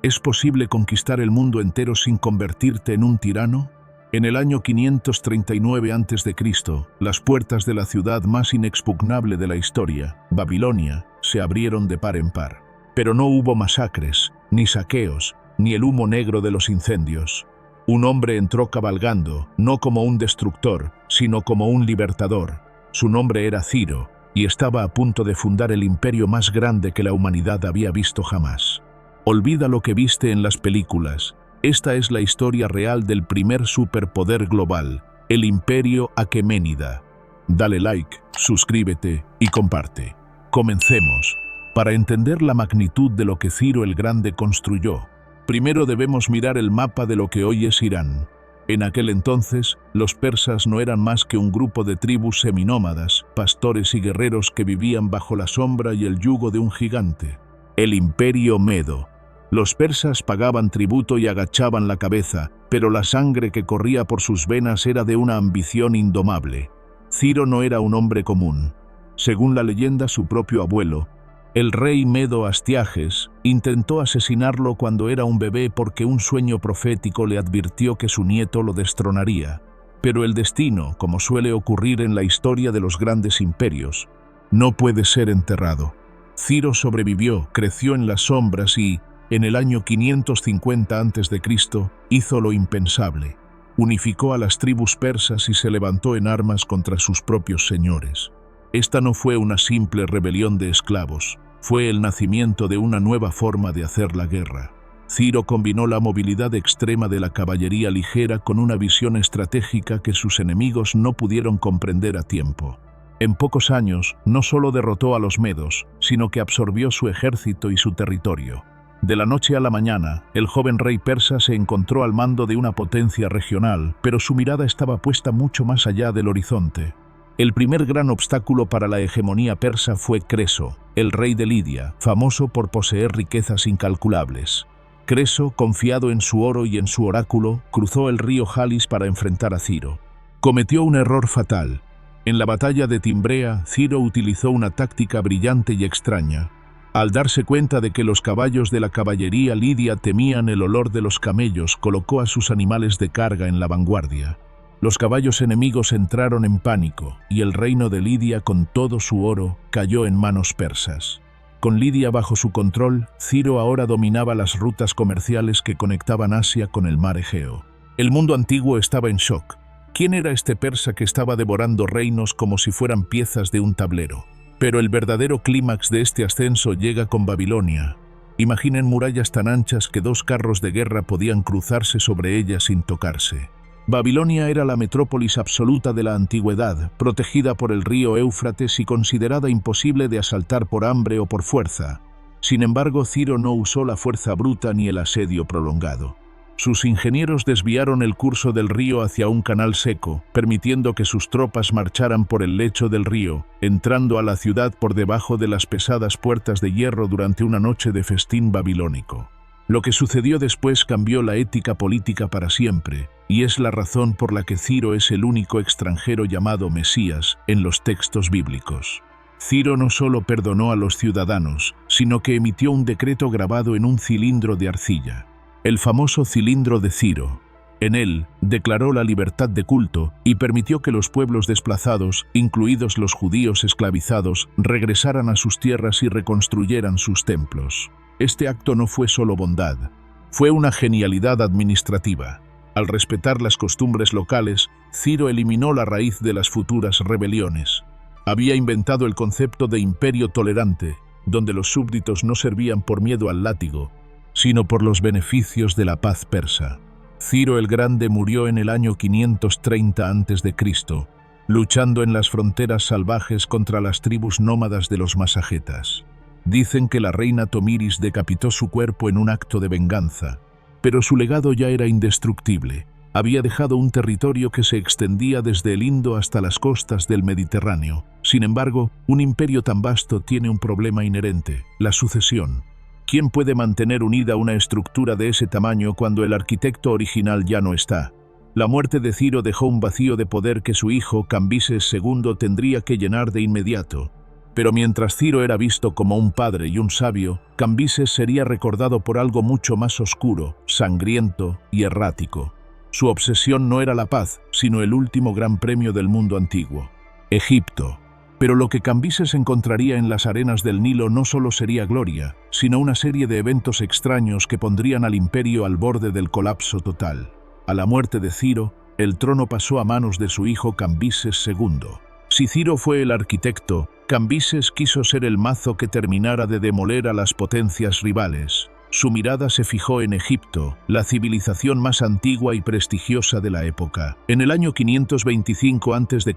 ¿Es posible conquistar el mundo entero sin convertirte en un tirano? En el año 539 a.C., las puertas de la ciudad más inexpugnable de la historia, Babilonia, se abrieron de par en par. Pero no hubo masacres, ni saqueos, ni el humo negro de los incendios. Un hombre entró cabalgando, no como un destructor, sino como un libertador. Su nombre era Ciro, y estaba a punto de fundar el imperio más grande que la humanidad había visto jamás. Olvida lo que viste en las películas. Esta es la historia real del primer superpoder global, el Imperio Aqueménida. Dale like, suscríbete y comparte. Comencemos. Para entender la magnitud de lo que Ciro el Grande construyó, primero debemos mirar el mapa de lo que hoy es Irán. En aquel entonces, los persas no eran más que un grupo de tribus seminómadas, pastores y guerreros que vivían bajo la sombra y el yugo de un gigante, el Imperio Medo. Los persas pagaban tributo y agachaban la cabeza, pero la sangre que corría por sus venas era de una ambición indomable. Ciro no era un hombre común. Según la leyenda, su propio abuelo, el rey Medo Astiages, intentó asesinarlo cuando era un bebé porque un sueño profético le advirtió que su nieto lo destronaría. Pero el destino, como suele ocurrir en la historia de los grandes imperios, no puede ser enterrado. Ciro sobrevivió, creció en las sombras y, en el año 550 a.C., hizo lo impensable. Unificó a las tribus persas y se levantó en armas contra sus propios señores. Esta no fue una simple rebelión de esclavos, fue el nacimiento de una nueva forma de hacer la guerra. Ciro combinó la movilidad extrema de la caballería ligera con una visión estratégica que sus enemigos no pudieron comprender a tiempo. En pocos años, no solo derrotó a los medos, sino que absorbió su ejército y su territorio. De la noche a la mañana, el joven rey persa se encontró al mando de una potencia regional, pero su mirada estaba puesta mucho más allá del horizonte. El primer gran obstáculo para la hegemonía persa fue Creso, el rey de Lidia, famoso por poseer riquezas incalculables. Creso, confiado en su oro y en su oráculo, cruzó el río Jalis para enfrentar a Ciro. Cometió un error fatal. En la batalla de Timbrea, Ciro utilizó una táctica brillante y extraña. Al darse cuenta de que los caballos de la caballería lidia temían el olor de los camellos, colocó a sus animales de carga en la vanguardia. Los caballos enemigos entraron en pánico, y el reino de Lidia, con todo su oro, cayó en manos persas. Con Lidia bajo su control, Ciro ahora dominaba las rutas comerciales que conectaban Asia con el mar Egeo. El mundo antiguo estaba en shock. ¿Quién era este persa que estaba devorando reinos como si fueran piezas de un tablero? Pero el verdadero clímax de este ascenso llega con Babilonia. Imaginen murallas tan anchas que 2 carros de guerra podían cruzarse sobre ellas sin tocarse. Babilonia era la metrópolis absoluta de la antigüedad, protegida por el río Éufrates y considerada imposible de asaltar por hambre o por fuerza. Sin embargo, Ciro no usó la fuerza bruta ni el asedio prolongado. Sus ingenieros desviaron el curso del río hacia un canal seco, permitiendo que sus tropas marcharan por el lecho del río, entrando a la ciudad por debajo de las pesadas puertas de hierro durante una noche de festín babilónico. Lo que sucedió después cambió la ética política para siempre, y es la razón por la que Ciro es el único extranjero llamado Mesías en los textos bíblicos. Ciro no solo perdonó a los ciudadanos, sino que emitió un decreto grabado en un cilindro de arcilla. El famoso cilindro de Ciro. En él, declaró la libertad de culto y permitió que los pueblos desplazados, incluidos los judíos esclavizados, regresaran a sus tierras y reconstruyeran sus templos. Este acto no fue solo bondad, fue una genialidad administrativa. Al respetar las costumbres locales, Ciro eliminó la raíz de las futuras rebeliones. Había inventado el concepto de imperio tolerante, donde los súbditos no servían por miedo al látigo, sino por los beneficios de la paz persa. Ciro el Grande murió en el año 530 a.C., luchando en las fronteras salvajes contra las tribus nómadas de los masagetas. Dicen que la reina Tomiris decapitó su cuerpo en un acto de venganza, pero su legado ya era indestructible. Había dejado un territorio que se extendía desde el Indo hasta las costas del Mediterráneo. Sin embargo, un imperio tan vasto tiene un problema inherente: la sucesión. ¿Quién puede mantener unida una estructura de ese tamaño cuando el arquitecto original ya no está? La muerte de Ciro dejó un vacío de poder que su hijo, Cambises II, tendría que llenar de inmediato. Pero mientras Ciro era visto como un padre y un sabio, Cambises sería recordado por algo mucho más oscuro, sangriento y errático. Su obsesión no era la paz, sino el último gran premio del mundo antiguo, Egipto. Pero lo que Cambises encontraría en las arenas del Nilo no solo sería gloria, sino una serie de eventos extraños que pondrían al imperio al borde del colapso total. A la muerte de Ciro, el trono pasó a manos de su hijo Cambises II. Si Ciro fue el arquitecto, Cambises quiso ser el mazo que terminara de demoler a las potencias rivales. Su mirada se fijó en Egipto, la civilización más antigua y prestigiosa de la época. En el año 525 a.C.,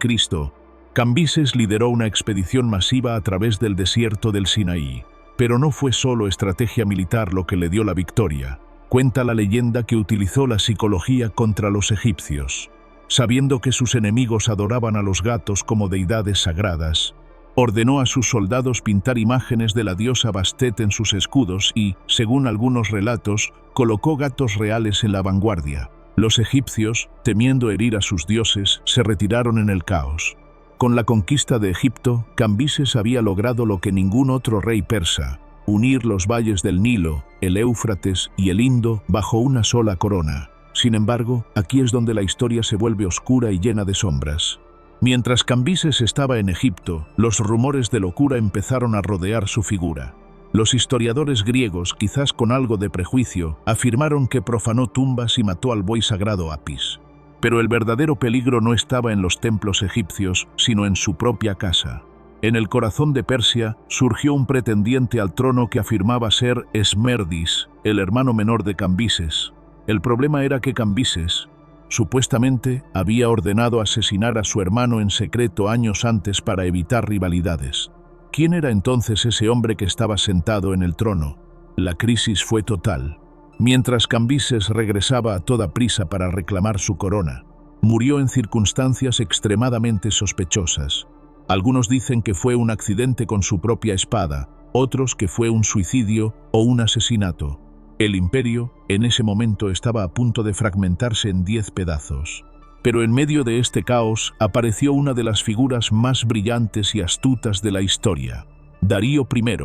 Cambises lideró una expedición masiva a través del desierto del Sinaí. Pero no fue solo estrategia militar lo que le dio la victoria. Cuenta la leyenda que utilizó la psicología contra los egipcios. Sabiendo que sus enemigos adoraban a los gatos como deidades sagradas, ordenó a sus soldados pintar imágenes de la diosa Bastet en sus escudos y, según algunos relatos, colocó gatos reales en la vanguardia. Los egipcios, temiendo herir a sus dioses, se retiraron en el caos. Con la conquista de Egipto, Cambises había logrado lo que ningún otro rey persa: unir los valles del Nilo, el Éufrates y el Indo bajo una sola corona. Sin embargo, aquí es donde la historia se vuelve oscura y llena de sombras. Mientras Cambises estaba en Egipto, los rumores de locura empezaron a rodear su figura. Los historiadores griegos, quizás con algo de prejuicio, afirmaron que profanó tumbas y mató al buey sagrado Apis. Pero el verdadero peligro no estaba en los templos egipcios, sino en su propia casa. En el corazón de Persia surgió un pretendiente al trono que afirmaba ser Esmerdis, el hermano menor de Cambises. El problema era que Cambises, supuestamente, había ordenado asesinar a su hermano en secreto años antes para evitar rivalidades. ¿Quién era entonces ese hombre que estaba sentado en el trono? La crisis fue total. Mientras Cambises regresaba a toda prisa para reclamar su corona, murió en circunstancias extremadamente sospechosas. Algunos dicen que fue un accidente con su propia espada, otros que fue un suicidio o un asesinato. El imperio, en ese momento, estaba a punto de fragmentarse en 10 pedazos. Pero en medio de este caos apareció una de las figuras más brillantes y astutas de la historia: Darío I,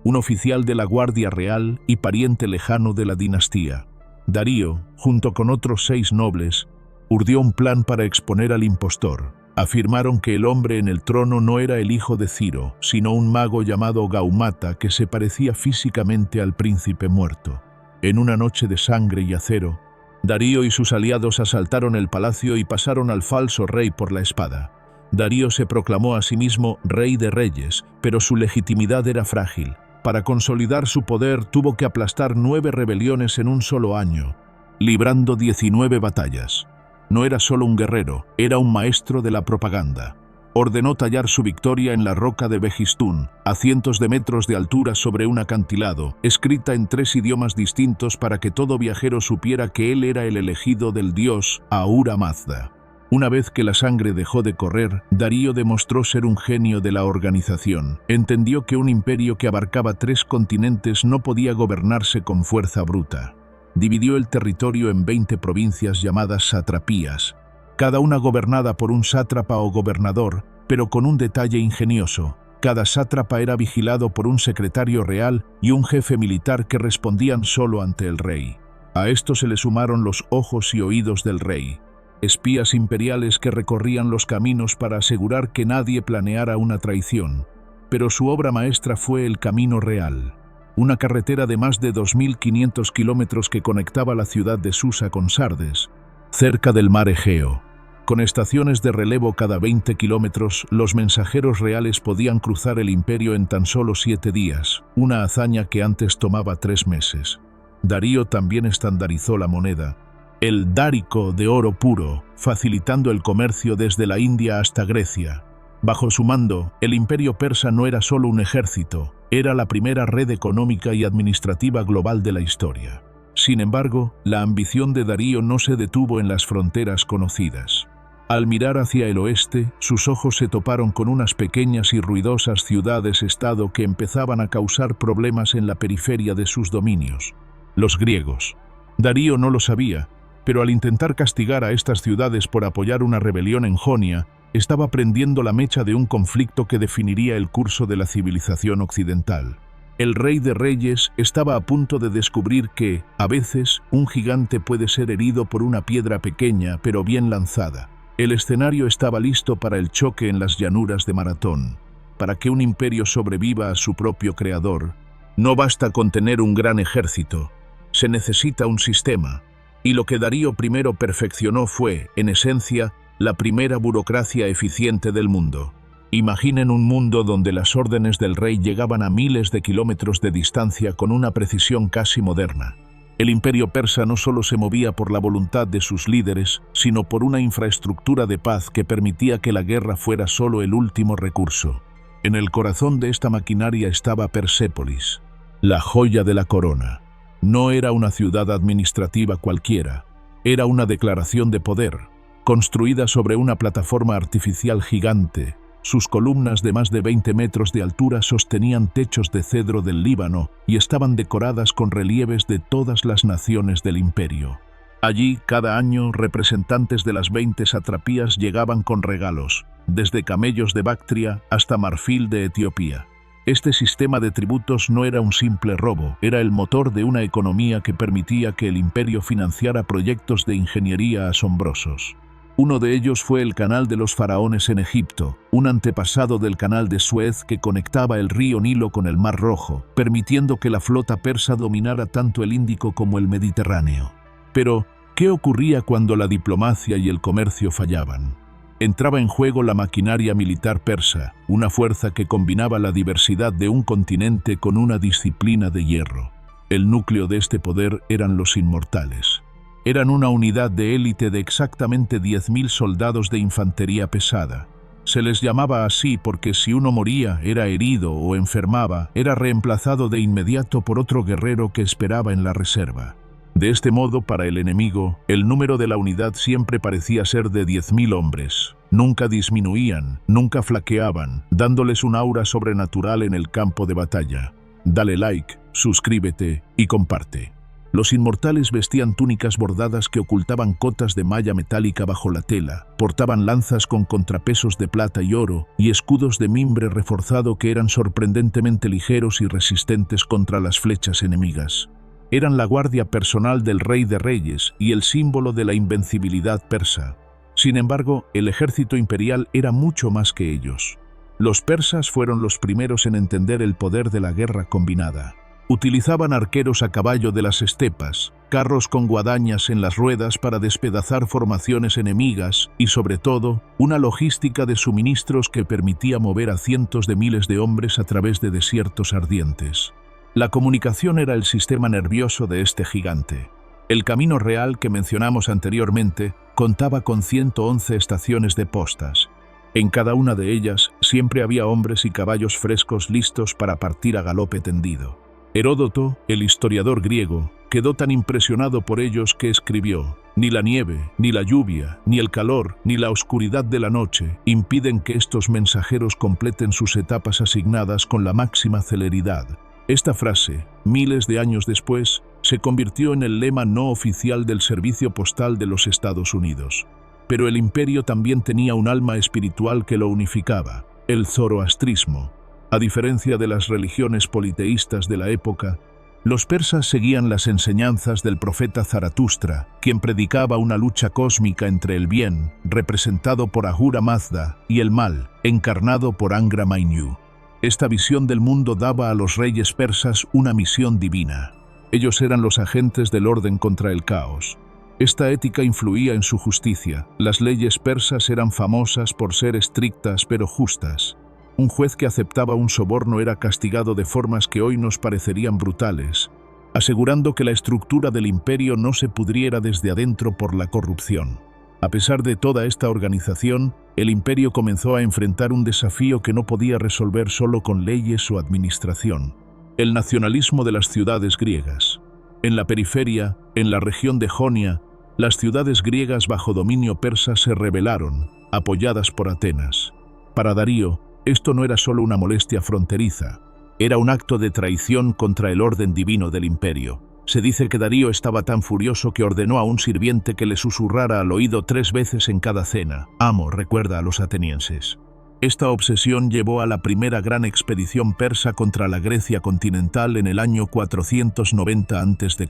un oficial de la Guardia Real y pariente lejano de la dinastía. Darío, junto con otros 6 nobles, urdió un plan para exponer al impostor. Afirmaron que el hombre en el trono no era el hijo de Ciro, sino un mago llamado Gaumata que se parecía físicamente al príncipe muerto. En una noche de sangre y acero, Darío y sus aliados asaltaron el palacio y pasaron al falso rey por la espada. Darío se proclamó a sí mismo rey de reyes, pero su legitimidad era frágil. Para consolidar su poder tuvo que aplastar 9 rebeliones en un solo año, librando 19 batallas. No era solo un guerrero, era un maestro de la propaganda. Ordenó tallar su victoria en la roca de Behistún, a cientos de metros de altura sobre un acantilado, escrita en 3 idiomas distintos para que todo viajero supiera que él era el elegido del dios Ahura Mazda. Una vez que la sangre dejó de correr, Darío demostró ser un genio de la organización. Entendió que un imperio que abarcaba 3 continentes no podía gobernarse con fuerza bruta. Dividió el territorio en 20 provincias llamadas satrapías, cada una gobernada por un sátrapa o gobernador, pero con un detalle ingenioso: cada sátrapa era vigilado por un secretario real y un jefe militar que respondían solo ante el rey. A esto se le sumaron los ojos y oídos del rey, espías imperiales que recorrían los caminos para asegurar que nadie planeara una traición. Pero su obra maestra fue el Camino Real, una carretera de más de 2.500 kilómetros que conectaba la ciudad de Susa con Sardes, cerca del mar Egeo. Con estaciones de relevo cada 20 kilómetros, los mensajeros reales podían cruzar el imperio en tan solo 7 días, una hazaña que antes tomaba 3 meses. Darío también estandarizó la moneda, el dárico de oro puro, facilitando el comercio desde la India hasta Grecia. Bajo su mando, el imperio persa no era solo un ejército, era la primera red económica y administrativa global de la historia. Sin embargo, la ambición de Darío no se detuvo en las fronteras conocidas. Al mirar hacia el oeste, sus ojos se toparon con unas pequeñas y ruidosas ciudades-estado que empezaban a causar problemas en la periferia de sus dominios: los griegos. Darío no lo sabía, Pero al intentar castigar a estas ciudades por apoyar una rebelión en Jonia, estaba prendiendo la mecha de un conflicto que definiría el curso de la civilización occidental. El Rey de Reyes estaba a punto de descubrir que, a veces, un gigante puede ser herido por una piedra pequeña pero bien lanzada. El escenario estaba listo para el choque en las llanuras de Maratón. Para que un imperio sobreviva a su propio creador, no basta con tener un gran ejército, se necesita un sistema. Y lo que Darío I perfeccionó fue, en esencia, la primera burocracia eficiente del mundo. Imaginen un mundo donde las órdenes del rey llegaban a miles de kilómetros de distancia con una precisión casi moderna. El imperio persa no solo se movía por la voluntad de sus líderes, sino por una infraestructura de paz que permitía que la guerra fuera solo el último recurso. En el corazón de esta maquinaria estaba Persépolis, la joya de la corona. No era una ciudad administrativa cualquiera, era una declaración de poder, construida sobre una plataforma artificial gigante. Sus columnas de más de 20 metros de altura sostenían techos de cedro del Líbano y estaban decoradas con relieves de todas las naciones del imperio. Allí, cada año, representantes de las 20 satrapías llegaban con regalos, desde camellos de Bactria hasta marfil de Etiopía. Este sistema de tributos no era un simple robo, era el motor de una economía que permitía que el imperio financiara proyectos de ingeniería asombrosos. Uno de ellos fue el Canal de los Faraones en Egipto, un antepasado del Canal de Suez que conectaba el río Nilo con el Mar Rojo, permitiendo que la flota persa dominara tanto el Índico como el Mediterráneo. Pero, ¿qué ocurría cuando la diplomacia y el comercio fallaban? Entraba en juego la maquinaria militar persa, una fuerza que combinaba la diversidad de un continente con una disciplina de hierro. El núcleo de este poder eran los inmortales. Eran una unidad de élite de exactamente 10.000 soldados de infantería pesada. Se les llamaba así porque si uno moría, era herido o enfermaba, era reemplazado de inmediato por otro guerrero que esperaba en la reserva. De este modo, para el enemigo, el número de la unidad siempre parecía ser de 10.000 hombres. Nunca disminuían, nunca flaqueaban, dándoles un aura sobrenatural en el campo de batalla. Dale like, suscríbete y comparte. Los inmortales vestían túnicas bordadas que ocultaban cotas de malla metálica bajo la tela, portaban lanzas con contrapesos de plata y oro y escudos de mimbre reforzado que eran sorprendentemente ligeros y resistentes contra las flechas enemigas. Eran la guardia personal del Rey de Reyes y el símbolo de la invencibilidad persa. Sin embargo, el ejército imperial era mucho más que ellos. Los persas fueron los primeros en entender el poder de la guerra combinada. Utilizaban arqueros a caballo de las estepas, carros con guadañas en las ruedas para despedazar formaciones enemigas y, sobre todo, una logística de suministros que permitía mover a cientos de miles de hombres a través de desiertos ardientes. La comunicación era el sistema nervioso de este gigante. El camino real que mencionamos anteriormente contaba con 111 estaciones de postas. En cada una de ellas siempre había hombres y caballos frescos listos para partir a galope tendido. Heródoto, el historiador griego, quedó tan impresionado por ellos que escribió: «Ni la nieve, ni la lluvia, ni el calor, ni la oscuridad de la noche impiden que estos mensajeros completen sus etapas asignadas con la máxima celeridad». Esta frase, miles de años después, se convirtió en el lema no oficial del Servicio Postal de los Estados Unidos. Pero el imperio también tenía un alma espiritual que lo unificaba, el zoroastrismo. A diferencia de las religiones politeístas de la época, los persas seguían las enseñanzas del profeta Zaratustra, quien predicaba una lucha cósmica entre el bien, representado por Ahura Mazda, y el mal, encarnado por Angra Mainyu. Esta visión del mundo daba a los reyes persas una misión divina. Ellos eran los agentes del orden contra el caos. Esta ética influía en su justicia. Las leyes persas eran famosas por ser estrictas pero justas. Un juez que aceptaba un soborno era castigado de formas que hoy nos parecerían brutales, asegurando que la estructura del imperio no se pudriera desde adentro por la corrupción. A pesar de toda esta organización, el imperio comenzó a enfrentar un desafío que no podía resolver solo con leyes o administración: el nacionalismo de las ciudades griegas. En la periferia, en la región de Jonia, las ciudades griegas bajo dominio persa se rebelaron, apoyadas por Atenas. Para Darío, esto no era solo una molestia fronteriza, era un acto de traición contra el orden divino del imperio. Se dice que Darío estaba tan furioso que ordenó a un sirviente que le susurrara al oído 3 veces en cada cena: «Amo», recuerda a los atenienses. Esta obsesión llevó a la primera gran expedición persa contra la Grecia continental en el año 490 a.C.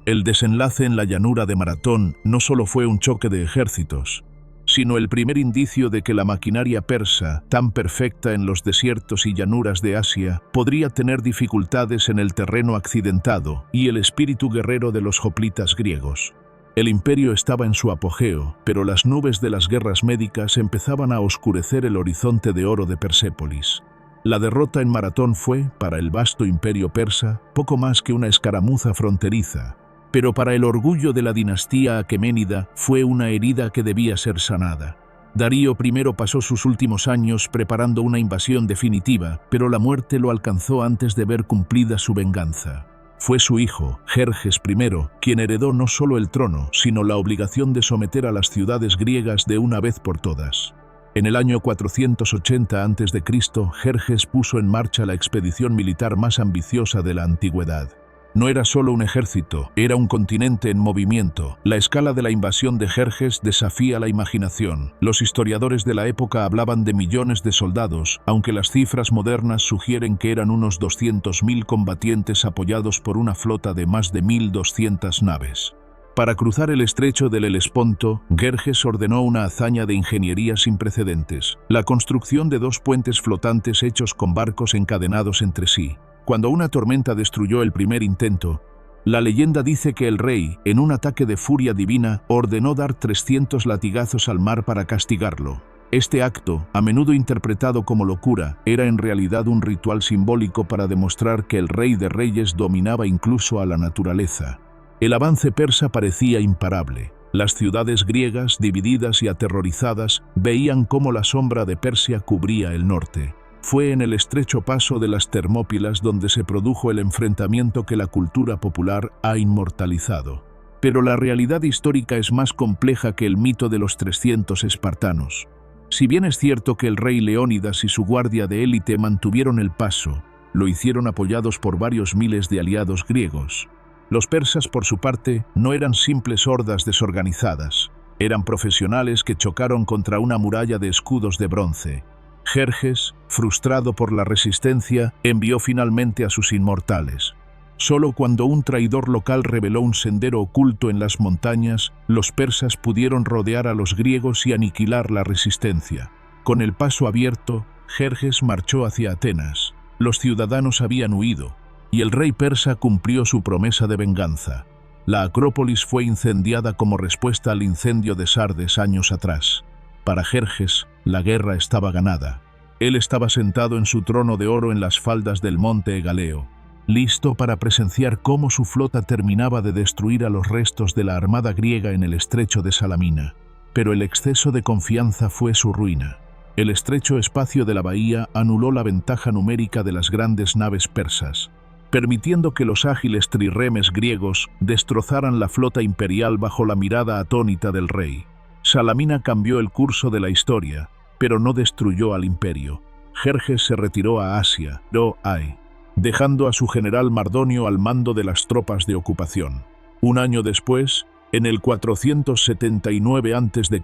El desenlace en la llanura de Maratón no solo fue un choque de ejércitos, sino el primer indicio de que la maquinaria persa, tan perfecta en los desiertos y llanuras de Asia, podría tener dificultades en el terreno accidentado y el espíritu guerrero de los hoplitas griegos. El imperio estaba en su apogeo, pero las nubes de las guerras médicas empezaban a oscurecer el horizonte de oro de Persépolis. La derrota en Maratón fue, para el vasto imperio persa, poco más que una escaramuza fronteriza, pero para el orgullo de la dinastía aqueménida fue una herida que debía ser sanada. Darío I pasó sus últimos años preparando una invasión definitiva, pero la muerte lo alcanzó antes de ver cumplida su venganza. Fue su hijo, Jerjes I, quien heredó no solo el trono, sino la obligación de someter a las ciudades griegas de una vez por todas. En el año 480 a.C., Jerjes puso en marcha la expedición militar más ambiciosa de la antigüedad. No era solo un ejército, era un continente en movimiento. La escala de la invasión de Jerjes desafía la imaginación. Los historiadores de la época hablaban de millones de soldados, aunque las cifras modernas sugieren que eran unos 200.000 combatientes apoyados por una flota de más de 1.200 naves. Para cruzar el estrecho del Helesponto, Jerjes ordenó una hazaña de ingeniería sin precedentes: la construcción de 2 puentes flotantes hechos con barcos encadenados entre sí. Cuando una tormenta destruyó el primer intento, la leyenda dice que el rey, en un ataque de furia divina, ordenó dar 300 latigazos al mar para castigarlo. Este acto, a menudo interpretado como locura, era en realidad un ritual simbólico para demostrar que el rey de reyes dominaba incluso a la naturaleza. El avance persa parecía imparable. Las ciudades griegas, divididas y aterrorizadas, veían cómo la sombra de Persia cubría el norte. Fue en el estrecho paso de las Termópilas donde se produjo el enfrentamiento que la cultura popular ha inmortalizado. Pero la realidad histórica es más compleja que el mito de los 300 espartanos. Si bien es cierto que el rey Leónidas y su guardia de élite mantuvieron el paso, lo hicieron apoyados por varios miles de aliados griegos. Los persas, por su parte, no eran simples hordas desorganizadas. Eran profesionales que chocaron contra una muralla de escudos de bronce. Jerjes, frustrado por la resistencia, envió finalmente a sus inmortales. Solo cuando un traidor local reveló un sendero oculto en las montañas, los persas pudieron rodear a los griegos y aniquilar la resistencia. Con el paso abierto, Jerjes marchó hacia Atenas. Los ciudadanos habían huido, y el rey persa cumplió su promesa de venganza. La Acrópolis fue incendiada como respuesta al incendio de Sardes años atrás. Para Jerjes, la guerra estaba ganada. Él estaba sentado en su trono de oro en las faldas del monte Egaleo, listo para presenciar cómo su flota terminaba de destruir a los restos de la armada griega en el estrecho de Salamina. Pero el exceso de confianza fue su ruina. El estrecho espacio de la bahía anuló la ventaja numérica de las grandes naves persas, permitiendo que los ágiles trirremes griegos destrozaran la flota imperial bajo la mirada atónita del rey. Salamina cambió el curso de la historia, pero no destruyó al imperio. Jerjes se retiró a Asia, dejando a su general Mardonio al mando de las tropas de ocupación. Un año después, en el 479 a.C.,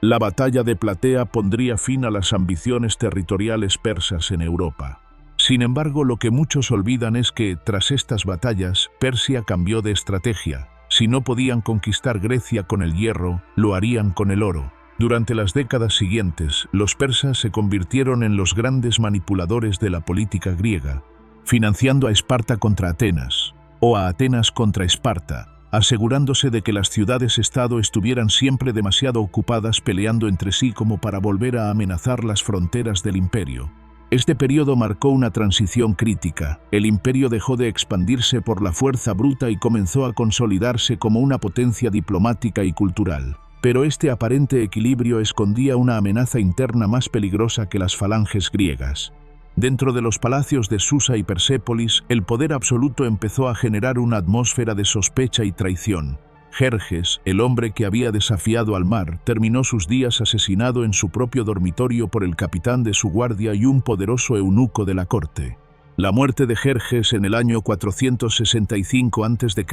la batalla de Platea pondría fin a las ambiciones territoriales persas en Europa. Sin embargo, lo que muchos olvidan es que, tras estas batallas, Persia cambió de estrategia. Si no podían conquistar Grecia con el hierro, lo harían con el oro. Durante las décadas siguientes, los persas se convirtieron en los grandes manipuladores de la política griega, financiando a Esparta contra Atenas, o a Atenas contra Esparta, asegurándose de que las ciudades-estado estuvieran siempre demasiado ocupadas peleando entre sí como para volver a amenazar las fronteras del imperio. Este periodo marcó una transición crítica. El imperio dejó de expandirse por la fuerza bruta y comenzó a consolidarse como una potencia diplomática y cultural. Pero este aparente equilibrio escondía una amenaza interna más peligrosa que las falanges griegas. Dentro de los palacios de Susa y Persépolis, el poder absoluto empezó a generar una atmósfera de sospecha y traición. Jerjes, el hombre que había desafiado al mar, terminó sus días asesinado en su propio dormitorio por el capitán de su guardia y un poderoso eunuco de la corte. La muerte de Jerjes en el año 465 a.C.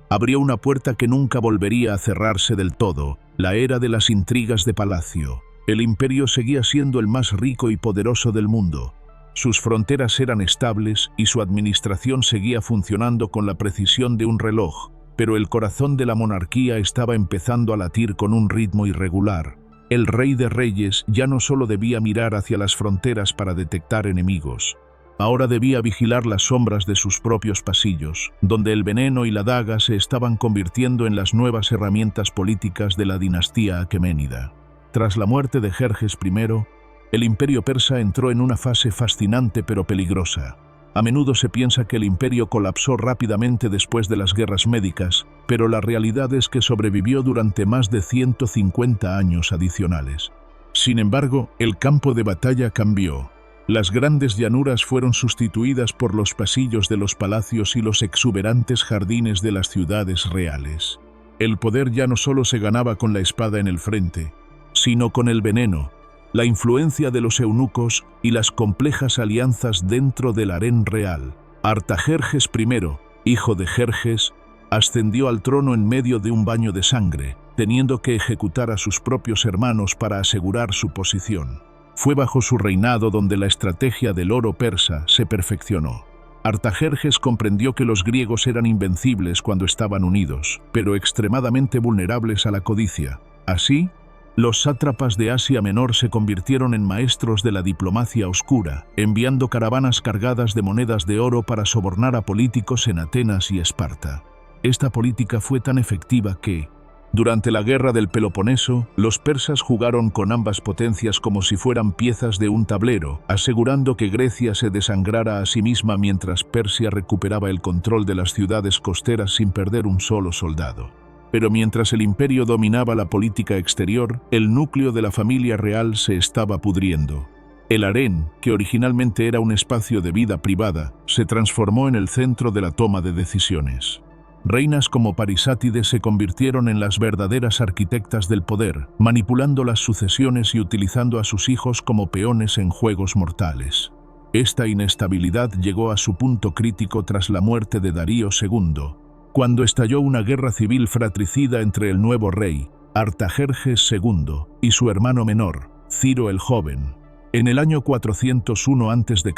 abrió una puerta que nunca volvería a cerrarse del todo, la era de las intrigas de palacio. El imperio seguía siendo el más rico y poderoso del mundo. Sus fronteras eran estables y su administración seguía funcionando con la precisión de un reloj, pero el corazón de la monarquía estaba empezando a latir con un ritmo irregular. El rey de reyes ya no solo debía mirar hacia las fronteras para detectar enemigos. Ahora debía vigilar las sombras de sus propios pasillos, donde el veneno y la daga se estaban convirtiendo en las nuevas herramientas políticas de la dinastía aqueménida. Tras la muerte de Jerjes I, el imperio persa entró en una fase fascinante pero peligrosa. A menudo se piensa que el imperio colapsó rápidamente después de las guerras médicas, pero la realidad es que sobrevivió durante más de 150 años adicionales. Sin embargo, el campo de batalla cambió. Las grandes llanuras fueron sustituidas por los pasillos de los palacios y los exuberantes jardines de las ciudades reales. El poder ya no solo se ganaba con la espada en el frente, sino con el veneno, la influencia de los eunucos y las complejas alianzas dentro del harén real. Artajerjes I, hijo de Jerjes, ascendió al trono en medio de un baño de sangre, teniendo que ejecutar a sus propios hermanos para asegurar su posición. Fue bajo su reinado donde la estrategia del oro persa se perfeccionó. Artajerjes comprendió que los griegos eran invencibles cuando estaban unidos, pero extremadamente vulnerables a la codicia. Así, los sátrapas de Asia Menor se convirtieron en maestros de la diplomacia oscura, enviando caravanas cargadas de monedas de oro para sobornar a políticos en Atenas y Esparta. Esta política fue tan efectiva que, durante la guerra del Peloponeso, los persas jugaron con ambas potencias como si fueran piezas de un tablero, asegurando que Grecia se desangrara a sí misma mientras Persia recuperaba el control de las ciudades costeras sin perder un solo soldado. Pero mientras el imperio dominaba la política exterior, el núcleo de la familia real se estaba pudriendo. El harén, que originalmente era un espacio de vida privada, se transformó en el centro de la toma de decisiones. Reinas como Parisátide se convirtieron en las verdaderas arquitectas del poder, manipulando las sucesiones y utilizando a sus hijos como peones en juegos mortales. Esta inestabilidad llegó a su punto crítico tras la muerte de Darío II, cuando estalló una guerra civil fratricida entre el nuevo rey, Artajerjes II, y su hermano menor, Ciro el Joven. En el año 401 a.C.,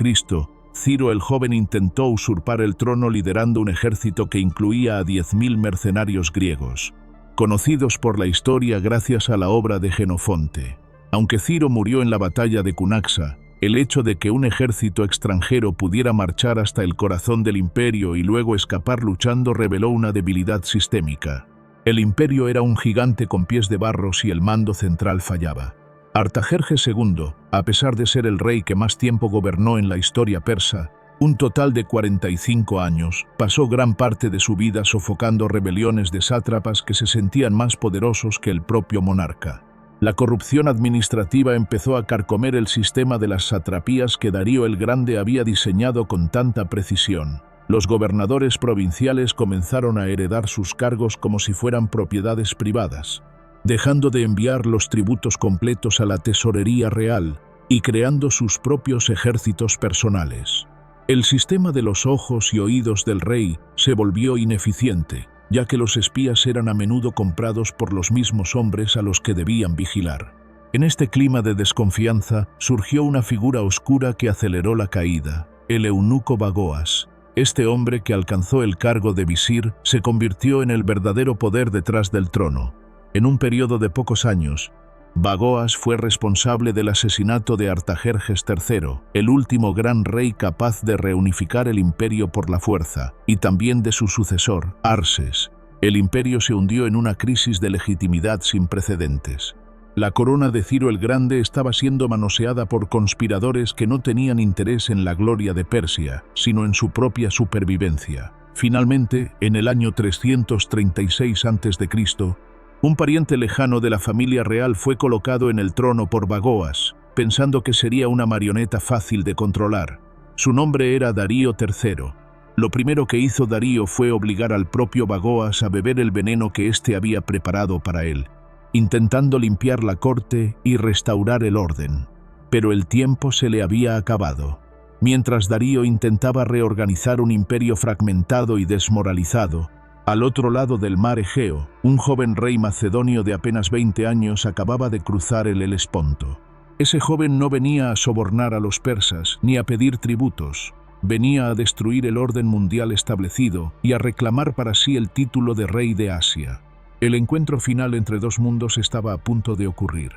Ciro el Joven intentó usurpar el trono liderando un ejército que incluía a 10.000 mercenarios griegos, conocidos por la historia gracias a la obra de Jenofonte. Aunque Ciro murió en la batalla de Cunaxa, el hecho de que un ejército extranjero pudiera marchar hasta el corazón del imperio y luego escapar luchando reveló una debilidad sistémica. El imperio era un gigante con pies de barro si el mando central fallaba. Artajerjes II, a pesar de ser el rey que más tiempo gobernó en la historia persa, un total de 45 años, pasó gran parte de su vida sofocando rebeliones de sátrapas que se sentían más poderosos que el propio monarca. La corrupción administrativa empezó a carcomer el sistema de las satrapías que Darío el Grande había diseñado con tanta precisión. Los gobernadores provinciales comenzaron a heredar sus cargos como si fueran propiedades privadas, dejando de enviar los tributos completos a la tesorería real y creando sus propios ejércitos personales. El sistema de los ojos y oídos del rey se volvió ineficiente, ya que los espías eran a menudo comprados por los mismos hombres a los que debían vigilar. En este clima de desconfianza surgió una figura oscura que aceleró la caída, el eunuco Bagoas. Este hombre, que alcanzó el cargo de visir, se convirtió en el verdadero poder detrás del trono. En un periodo de pocos años, Bagoas fue responsable del asesinato de Artajerjes III, el último gran rey capaz de reunificar el imperio por la fuerza, y también de su sucesor, Arses. El imperio se hundió en una crisis de legitimidad sin precedentes. La corona de Ciro el Grande estaba siendo manoseada por conspiradores que no tenían interés en la gloria de Persia, sino en su propia supervivencia. Finalmente, en el año 336 a.C., un pariente lejano de la familia real fue colocado en el trono por Bagoas, pensando que sería una marioneta fácil de controlar. Su nombre era Darío III. Lo primero que hizo Darío fue obligar al propio Bagoas a beber el veneno que éste había preparado para él, intentando limpiar la corte y restaurar el orden. Pero el tiempo se le había acabado. Mientras Darío intentaba reorganizar un imperio fragmentado y desmoralizado, al otro lado del mar Egeo, un joven rey macedonio de apenas 20 años acababa de cruzar el Helesponto. Ese joven no venía a sobornar a los persas ni a pedir tributos. Venía a destruir el orden mundial establecido y a reclamar para sí el título de rey de Asia. El encuentro final entre dos mundos estaba a punto de ocurrir.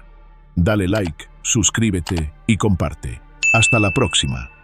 Dale like, suscríbete y comparte. Hasta la próxima.